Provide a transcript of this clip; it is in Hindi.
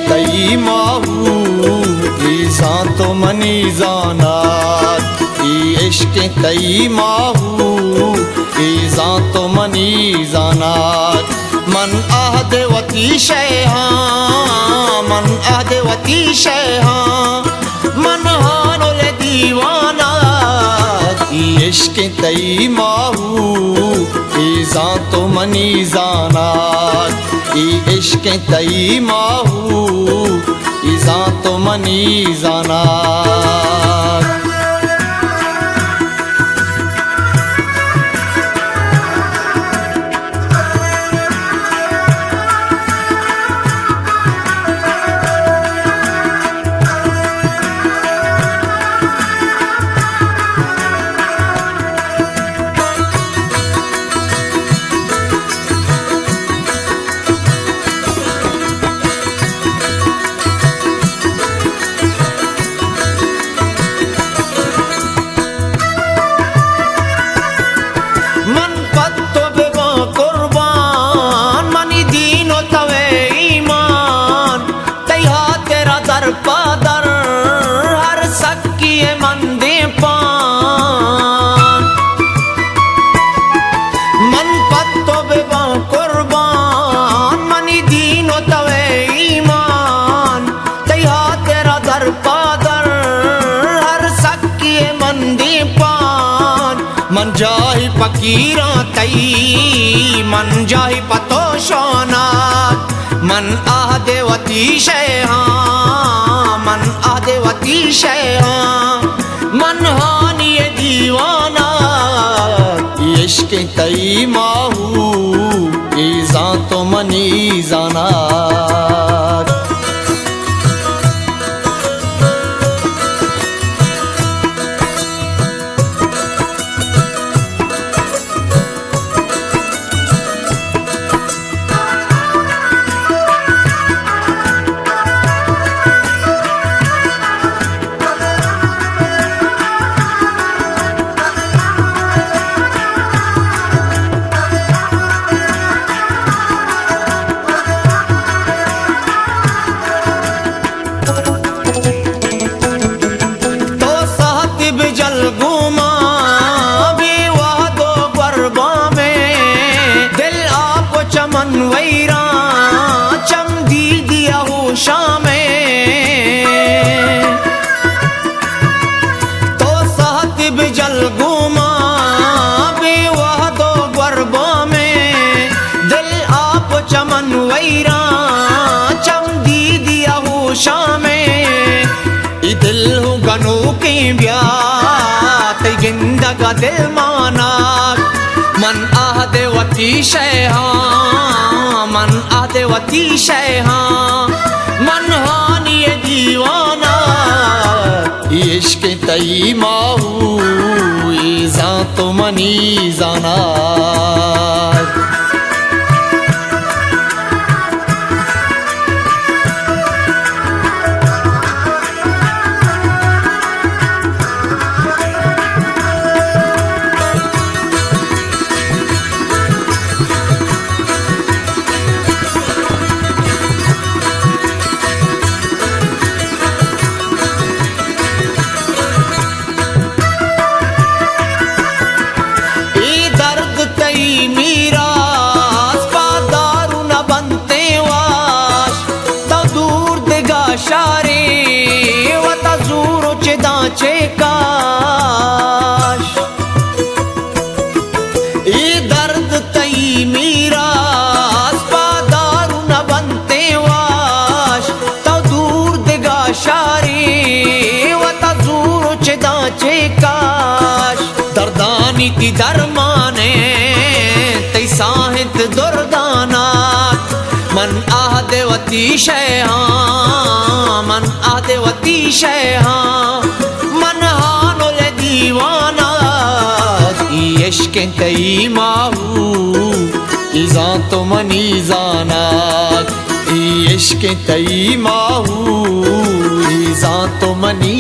तई माहू ईज़ा तो मनी जानात इश्क तई माहू ईज़ा तो मनी जानात मन आहद वती शैहा मन आहद वती शैहा मन हानुल दीवाना इश्क तई माहू ईज़ा तो मनी जानात इश्क तई माहू ईज़ा तो मनी जानात पादर हर सकिए मंदे पान मन पत्तो बेबा कुर्बान मनी दीनो तवे ईमान तैहा तेरा दर पादर हर सकिए मंदे पान मन जाहि फकीरा तई मन जाहि पतो शोनात मन आहदे वती शैहा मन आहदे वती शैहा मन हानिए दीवाना इश्क तई माहू ईज़ा तो मनी जानात वैरा चम दी दिया होशा में तो सहत बिजल गुमा बेवाह दो गरबा में दिल आप चमन वैरा चम दी दिया होशा में दिल हूँ गनों के ब्याह गिंदा का दिल माना मन आहदे वती शैहा मन आहदे वती शैहा मन हानिए दीवाना इश्क तई माहू ईज़ा तो मनी जानात शारे वता जूरो चेदाचे काश ये दर्द तई मीरा अस्पादारू न बनते वाश तो दूर देगा शारे वता जूरो चेदाचे काश दर्दानी ती दरमाने तई साहित दुर्दानात मन आहदे वती शैहा मन आहदे वती शैहा मन हानुल दीवाना इश्क तई माहू ईज़ा तो मनी जानात इश्क तई माहू ईज़ा तो मनी